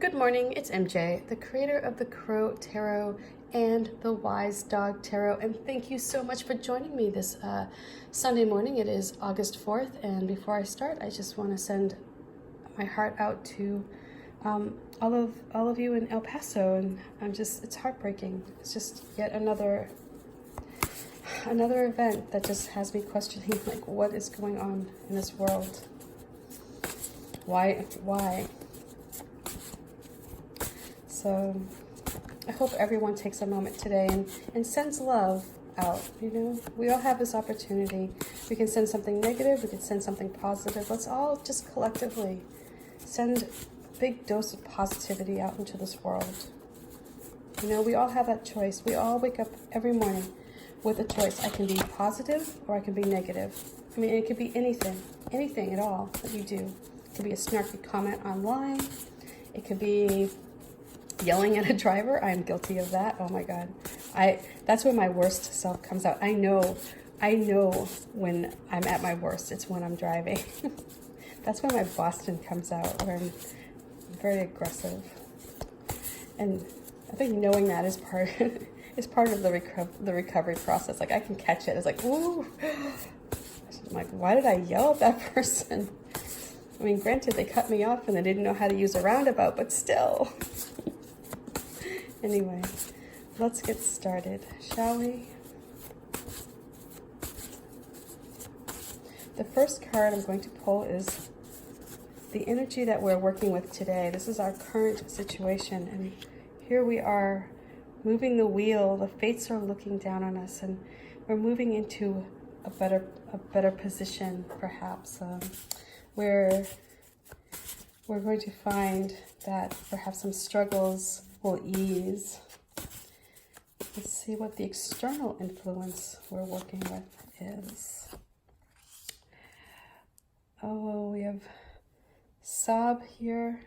Good morning, it's MJ, the creator of the Crow Tarot and the Wise Dog Tarot, and thank you so much for joining me this Sunday morning. It is August 4th, and before I start, I just want to send my heart out to all of you in El Paso, and it's heartbreaking. It's just yet another event that just has me questioning, like, what is going on in this world? Why? So I hope everyone takes a moment today and sends love out. You know, we all have this opportunity. We can send something negative, we can send something positive. Let's all just collectively send a big dose of positivity out into this world. You know, we all have that choice. We all wake up every morning with a choice. I can be positive or I can be negative. I mean, it could be anything at all that you do. It could be a snarky comment online. It could be yelling at a driver. I'm guilty of that. Oh my God. That's when my worst self comes out. I know when I'm at my worst. It's when I'm driving. That's when my Boston comes out, where I'm very aggressive. And I think knowing that is part of the recovery process. Like, I can catch it. It's like, ooh. I'm like, why did I yell at that person? I mean, granted, they cut me off and they didn't know how to use a roundabout, but still. Anyway, let's get started, shall we? The first card I'm going to pull is the energy that we're working with today. This is our current situation, and here we are moving the wheel. The fates are looking down on us, and we're moving into a better position, perhaps. Where we're going to find that perhaps some struggles will ease. Let's see what the external influence we're working with is. Oh, we have Sob here.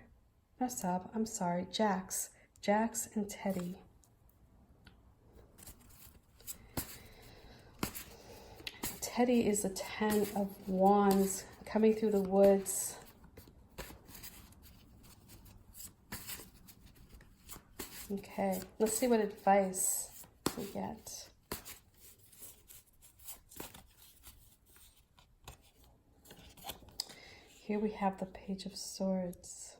Not Sob, I'm sorry, Jax. Jax and Teddy. Teddy is the 10 of Wands coming through the woods. Okay, let's see what advice we get. Here we have the Page of Swords.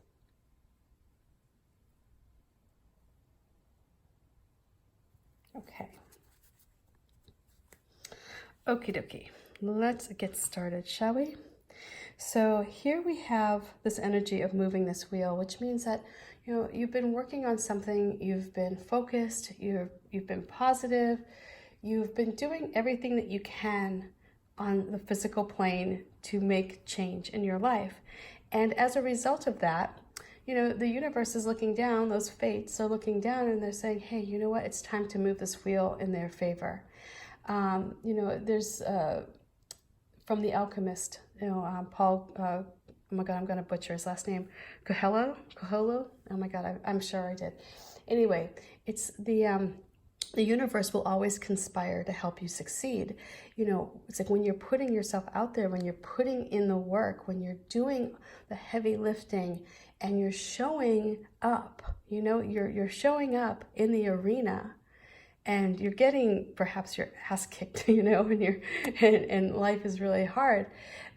Okay. Okie dokie. Let's get started, shall we? So here we have this energy of moving this wheel, which means that, you know, you've been working on something, you've been focused, you've been positive, you've been doing everything that you can on the physical plane to make change in your life. And as a result of that, you know, the universe is looking down, those fates are looking down, and they're saying, hey, you know what, it's time to move this wheel in their favor. You know, there's from The Alchemist, you know, Paul, oh my God, I'm going to butcher his last name, Coelho? Oh my God, I'm sure I did. Anyway, it's the universe will always conspire to help you succeed. You know, it's like when you're putting yourself out there, when you're putting in the work, when you're doing the heavy lifting and you're showing up, you know, you're showing up in the arena. And you're getting perhaps your ass kicked, you know, and life is really hard.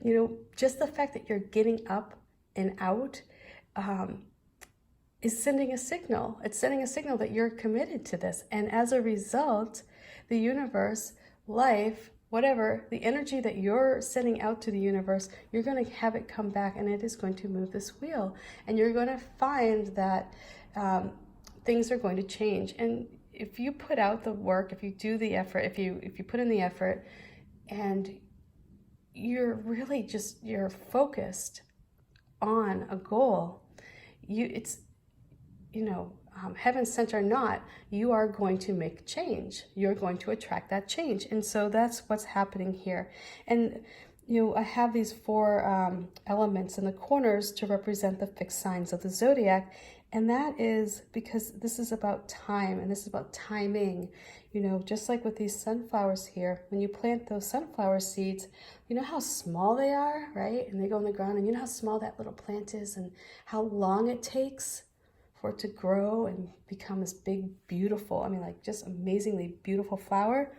You know, just the fact that you're getting up and out is sending a signal. It's sending a signal that you're committed to this. And as a result, the universe, life, whatever, the energy that you're sending out to the universe, you're going to have it come back, and it is going to move this wheel. And you're going to find that things are going to change. And if you put out the work, if you do the effort, if you put in the effort, and you're really just, you're focused on a goal, heaven sent or not, you are going to make change. You're going to attract that change. And so that's what's happening here. And you know, I have these four elements in the corners to represent the fixed signs of the zodiac. And that is because this is about time, and this is about timing. You know, just like with these sunflowers here, when you plant those sunflower seeds, you know how small they are, right? And they go in the ground, and you know how small that little plant is and how long it takes for it to grow and become this big, beautiful, I mean, like just amazingly beautiful flower.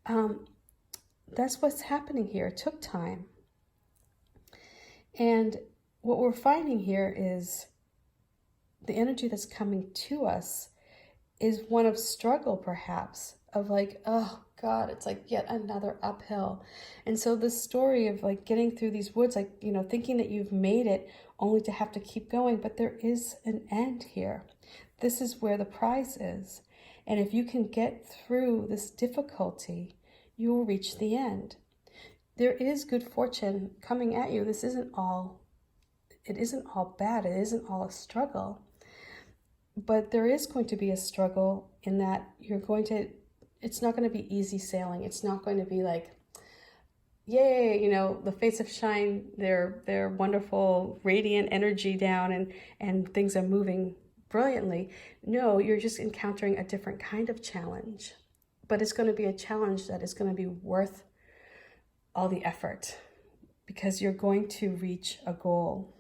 That's what's happening here. It took time. And what we're finding here is the energy that's coming to us is one of struggle, perhaps, of like, oh God, it's like yet another uphill. And so this story of like getting through these woods, like, you know, thinking that you've made it only to have to keep going, but there is an end here. This is where the prize is. And if you can get through this difficulty, you will reach the end. There is good fortune coming at you. This isn't all, it isn't all bad. It isn't all a struggle. But there is going to be a struggle in that it's not going to be easy sailing. It's not going to be like, yay, you know, the fates have shined their wonderful radiant energy down and things are moving brilliantly. No, you're just encountering a different kind of challenge. But it's going to be a challenge that is going to be worth all the effort because you're going to reach a goal.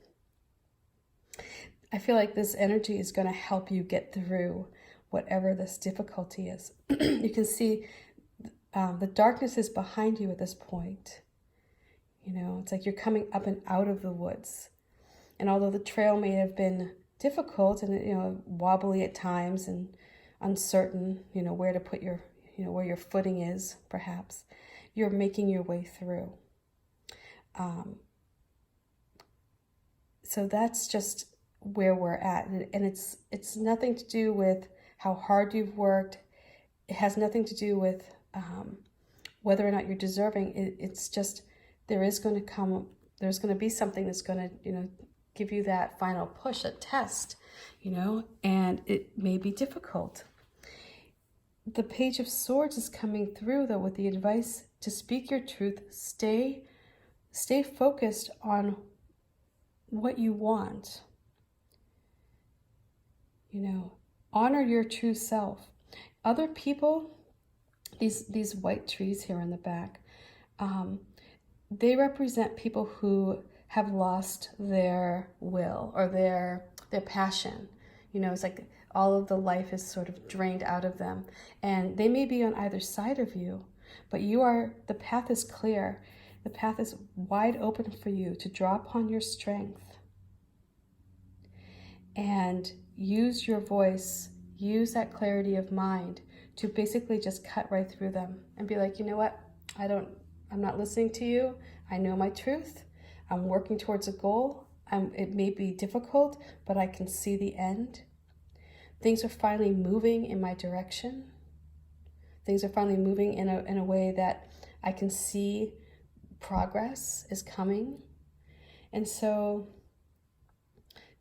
I feel like this energy is going to help you get through whatever this difficulty is. You can see the darkness is behind you at this point. You know, it's like you're coming up and out of the woods. And although the trail may have been difficult and, you know, wobbly at times and uncertain, you know, where to put your, you know, where your footing is, perhaps, you're making your way through. So that's just where we're at. And it's nothing to do with how hard you've worked. It has nothing to do with whether or not you're deserving. It's just there's going to be something that's going to, you know, give you that final push, a test, you know, and it may be difficult. The Page of Swords is coming through, though, with the advice to speak your truth. Stay focused on what you want. You know, honor your true self. Other people, these white trees here in the back, they represent people who have lost their will or their passion. You know, it's like all of the life is sort of drained out of them. And they may be on either side of you, but the path is clear. The path is wide open for you to draw upon your strength and use your voice, use that clarity of mind to basically just cut right through them and be like, you know what? I'm not listening to you. I know my truth. I'm working towards a goal. It may be difficult, but I can see the end. Things are finally moving in my direction. Things are finally moving in a way that I can see progress is coming. And so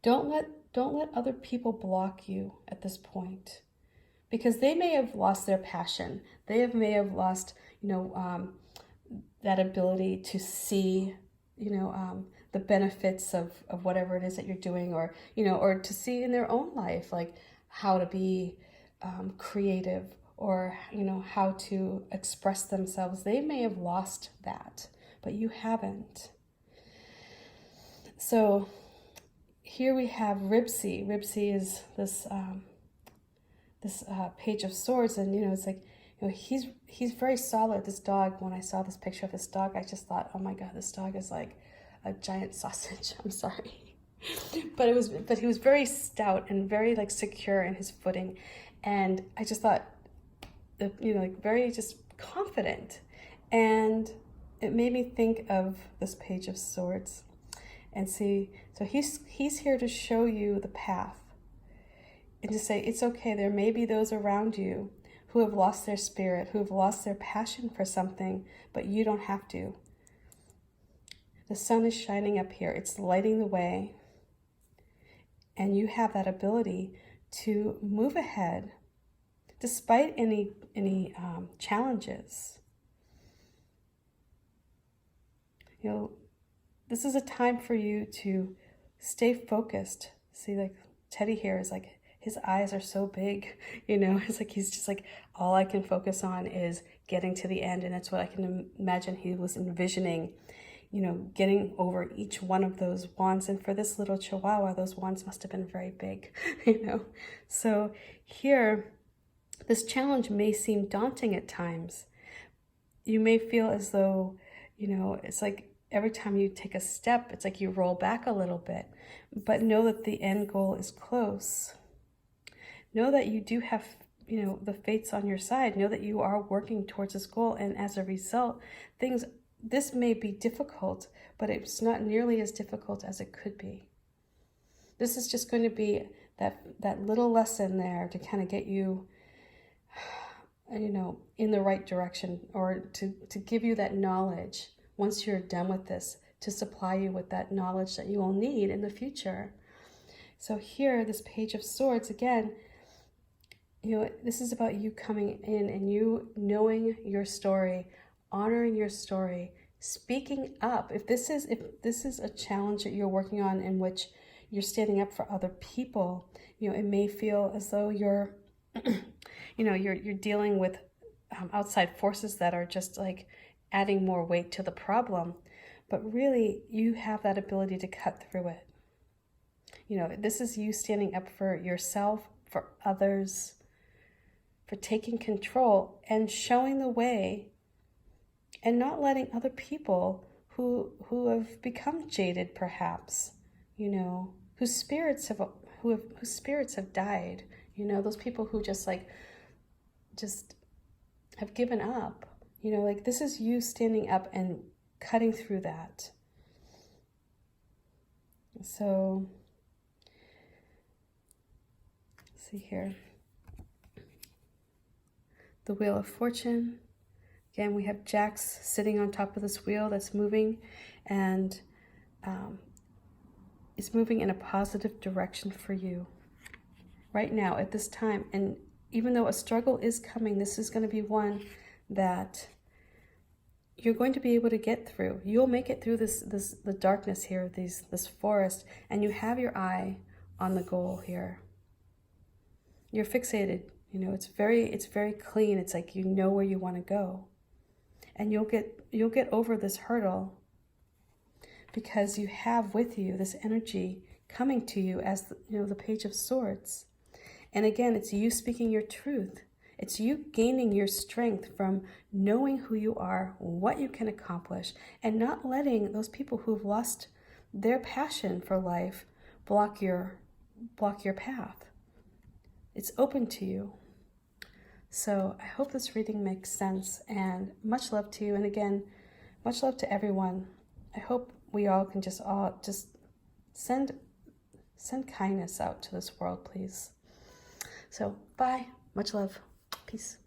don't let other people block you at this point, because they may have lost their passion. They may have lost, you know, that ability to see, you know, the benefits of whatever it is that you're doing, or, you know, or to see in their own life, like how to be creative, or, you know, how to express themselves. They may have lost that, but you haven't. So here we have Ribsy. Ribsy is this Page of Swords, and, you know, it's like, you know, he's very solid. This dog, when I saw this picture of this dog, I just thought, oh my God, this dog is like a giant sausage. I'm sorry. But he was very stout and very like secure in his footing. And I just thought, you know, like very just confident. And it made me think of this Page of Swords and see, so he's here to show you the path and to say, it's okay. There may be those around you who have lost their spirit, who have lost their passion for something, but you don't have to. The sun is shining up here. It's lighting the way. And you have that ability to move ahead despite any challenges. You know, this is a time for you to stay focused. See, like Teddy here is like, his eyes are so big, you know, it's like he's just like, all I can focus on is getting to the end. And that's what I can imagine he was envisioning, you know, getting over each one of those wands. And for this little chihuahua, those wands must have been very big, you know. So here, this challenge may seem daunting at times. You may feel as though, you know, it's like every time you take a step, it's like you roll back a little bit. But know that the end goal is close. Know that you do have, you know, the fates on your side. Know that you are working towards this goal. And as a result, this may be difficult, but it's not nearly as difficult as it could be. This is just going to be that little lesson there to kind of get you, you know, in the right direction, or to give you that knowledge once you're done with this, to supply you with that knowledge that you will need in the future. So here, this Page of Swords, again, you know, this is about you coming in and you knowing your story, honoring your story, speaking up. If this is a challenge that you're working on in which you're standing up for other people, you know, it may feel as though you're, you know, you're dealing with outside forces that are just like adding more weight to the problem. But really, you have that ability to cut through it. You know, this is you standing up for yourself, for others, for taking control and showing the way, and not letting other people who have become jaded, perhaps, you know, whose spirits have died, you know, those people who just have given up, you know, like this is you standing up and cutting through that. So, let's see here. The Wheel of Fortune. Again, we have Jacks sitting on top of this wheel that's moving, and it's moving in a positive direction for you right now at this time. And even though a struggle is coming, this is going to be one that you're going to be able to get through. You'll make it through the darkness here, this forest, and you have your eye on the goal here. You're fixated. You know, it's very clean. It's like you know where you want to go. And you'll get over this hurdle because you have with you this energy coming to you as the Page of Swords. And again, it's you speaking your truth. It's you gaining your strength from knowing who you are, what you can accomplish, and not letting those people who've lost their passion for life block your path. It's open to you. So I hope this reading makes sense, and much love to you. And again, much love to everyone. I hope we all can just send kindness out to this world, please. So bye. Much love. Peace.